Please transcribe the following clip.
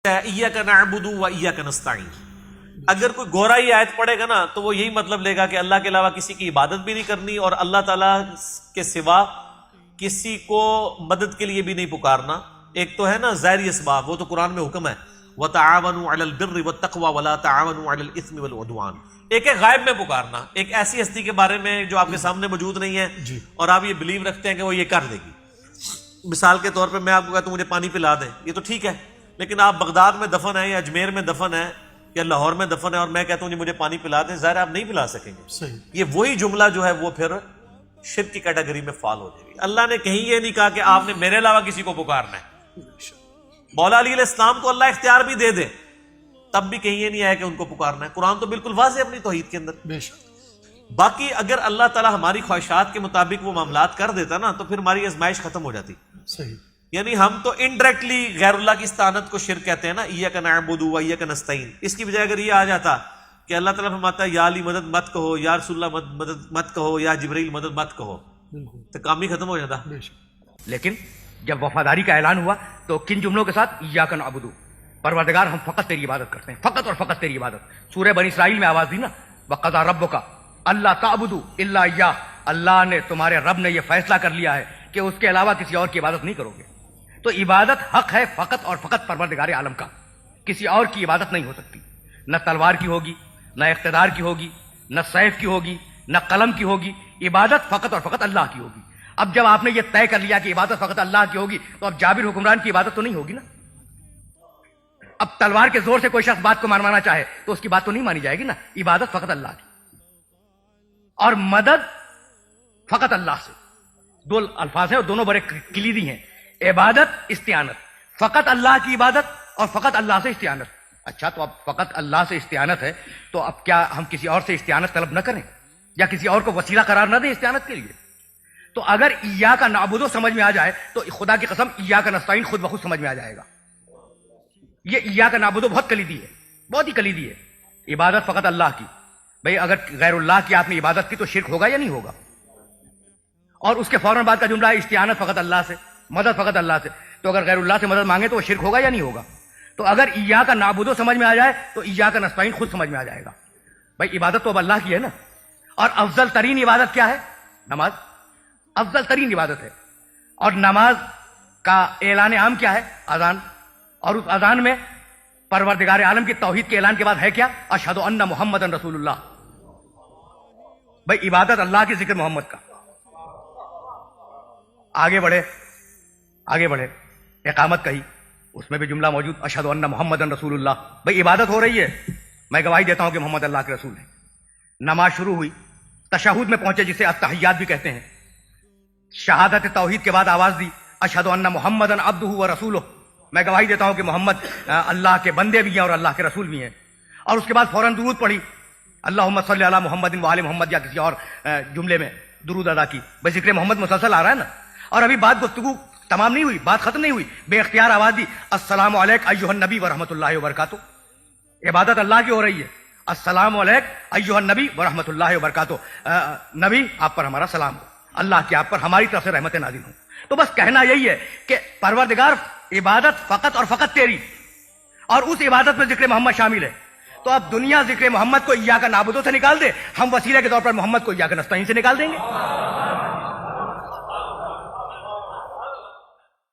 ایاک نعبد و ایاک نستعین. اگر کوئی گورا یہ آیت پڑھے گا نا تو وہ یہی مطلب لے گا کہ اللہ کے علاوہ کسی کی عبادت بھی نہیں کرنی اور اللہ تعالیٰ کے سوا کسی کو مدد کے لیے بھی نہیں پکارنا. ایک تو ہے نا ظاہری اسباب، وہ تو قرآن میں حکم ہے وَتَعَاوَنُوا عَلَى الْبِرِّ وَالتَّقْوَى وَلَا تَعَاوَنُوا عَلَى الْإِثْمِ وَالْعُدْوَانِ. ایک ہے غائب میں پکارنا، ایک ایسی ہستی کے بارے میں جو آپ کے سامنے موجود نہیں ہے اور آپ یہ بلیو رکھتے ہیں کہ وہ یہ کر دے گی. مثال کے طور پہ میں آپ کو کہتا ہوں مجھے پانی پلا دیں، یہ تو ٹھیک ہے، لیکن آپ بغداد میں دفن ہیں یا اجمیر میں دفن ہے یا لاہور میں دفن ہے اور میں کہتا ہوں مجھے پانی پلا دیں، ظاہر آپ نہیں پلا سکیں گے. یہ وہی جملہ جو ہے وہ پھر شرک کی کیٹیگری میں فال ہو جائے گی. اللہ نے کہیں یہ نہیں کہا کہ آپ نے میرے علاوہ کسی کو پکارنا ہے. مولا علی علیہ السلام کو اللہ اختیار بھی دے دے تب بھی کہیں یہ نہیں آیا کہ ان کو پکارنا ہے. قرآن تو بالکل واضح ہے اپنی توحید کے اندر. باقی اگر اللہ تعالیٰ ہماری خواہشات کے مطابق وہ معاملات کر دیتا نا تو پھر ہماری آزمائش ختم ہو جاتی. یعنی ہم تو انڈائریکٹلی غیر اللہ کی استعانت کو شرک کہتے ہیں نا، ایاک نعبد و ایاک نستعین. اس کی بجائے اگر یہ آ جاتا کہ اللہ تعالیٰ فرماتا ہے یا علی مدد مت کہو، یا رسول اللہ مدد مت کہو، یا جبرائیل مدد مت کہو، تو کام ہی ختم ہو جاتا. لیکن جب وفاداری کا اعلان ہوا تو کن جملوں کے ساتھ؟ ایاک نعبد، پروردگار ہم فقط تیری عبادت کرتے ہیں، فقط اور فقط تیری عبادت. سورہ بنی اسرائیل میں آواز دی نا وَقَضَىٰ رَبُّكَ أَلَّا تَعْبُدُوا إِلَّا إِيَّاهُ. اللہ نے تمہارے رب نے یہ فیصلہ کر لیا ہے کہ اس کے علاوہ کسی اور کی عبادت نہیں کرو گے. تو عبادت حق ہے فقط اور فقط پروردگار عالم کا، کسی اور کی عبادت نہیں ہو سکتی. نہ تلوار کی ہوگی، نہ اقتدار کی ہوگی، نہ سیف کی ہوگی، نہ قلم کی ہوگی. عبادت فقط اور فقط اللہ کی ہوگی. اب جب آپ نے یہ طے کر لیا کہ عبادت فقط اللہ کی ہوگی تو اب جابر حکمران کی عبادت تو نہیں ہوگی نا. اب تلوار کے زور سے کوئی شخص بات کو مانوانا چاہے تو اس کی بات تو نہیں مانی جائے گی نا. عبادت فقط اللہ کی اور مدد فقط اللہ سے. دو الفاظ ہیں اور دونوں بڑے کلیدی ہیں. عبادت، استعانت. فقط اللہ کی عبادت اور فقط اللہ سے استعانت. اچھا تو اب فقط اللہ سے استعانت ہے تو اب کیا ہم کسی اور سے استعانت طلب نہ کریں یا کسی اور کو وسیلہ قرار نہ دیں استعانت کے لیے؟ تو اگر ایاک نعبد سمجھ میں آ جائے تو خدا کی قسم ایاک نستعین خود بخود سمجھ میں آ جائے گا. یہ ایاک نعبد بہت کلیدی ہے، بہت ہی کلیدی ہے. عبادت فقط اللہ کی. بھئی اگر غیر اللہ کی آپ نے عبادت کی تو شرک ہوگا یا نہیں ہوگا؟ اور اس کے فوراً بعد کا جملہ ہے استعانت فقط اللہ سے، مدد فقط اللہ سے. تو اگر غیر اللہ سے مدد مانگے تو وہ شرک ہوگا یا نہیں ہوگا؟ تو اگر ایاک نعبد سمجھ میں آ جائے تو ایاک نستعین خود سمجھ میں آ جائے گا. بھئی عبادت تو اب اللہ کی ہے نا. اور افضل ترین عبادت کیا ہے؟ نماز. افضل ترین عبادت ہے. اور نماز کا اعلان عام کیا ہے؟ اذان. اور اس اذان میں پروردگار عالم کی توحید کے اعلان کے بعد ہے کیا؟ اشہد ان محمدن رسول اللہ. بھئی عبادت اللہ کی، ذکر محمد کا. آگے بڑھے اقامت کہی، اس میں بھی جملہ موجود اشہد ان محمدن رسول اللہ. بھئی عبادت ہو رہی ہے، میں گواہی دیتا ہوں کہ محمد اللہ کے رسول ہیں. نماز شروع ہوئی، تشہد میں پہنچے جسے التحیات بھی کہتے ہیں. شہادت توحید کے بعد آواز دی اشہد ان محمدن عبدہ و رسولہ، میں گواہی دیتا ہوں کہ محمد اللہ کے بندے بھی ہیں اور اللہ کے رسول بھی ہیں. اور اس کے بعد فوراً درود پڑھی اللہم صلی علی محمد و آل محمد یا کسی اور جملے میں درود ادا کی. بھئی ذکر محمد مسلسل آ رہا ہے نا. اور ابھی بات گفتگو تمام نہیں ہوئی، بات ختم نہیں ہوئی، بے اختیار آواز دی السلام علیک ایھا النبی ورحمۃ اللہ وبرکاتہ. عبادت اللہ کی ہو رہی ہے. السلام علیک ایھا النبی ورحمۃ اللہ وبرکاتہ. نبی آپ پر ہمارا سلام ہو، اللہ کی آپ پر ہماری طرف سے رحمت نازل ہوں. تو بس کہنا یہی ہے کہ پروردگار عبادت فقط اور فقط تیری، اور اس عبادت میں ذکر محمد شامل ہے. تو اب دنیا ذکر محمد کو ایاک نعبد سے نکال دے، ہم وسیلے کے طور پر محمد کو ایاک نستعین سے نکال دیں گے.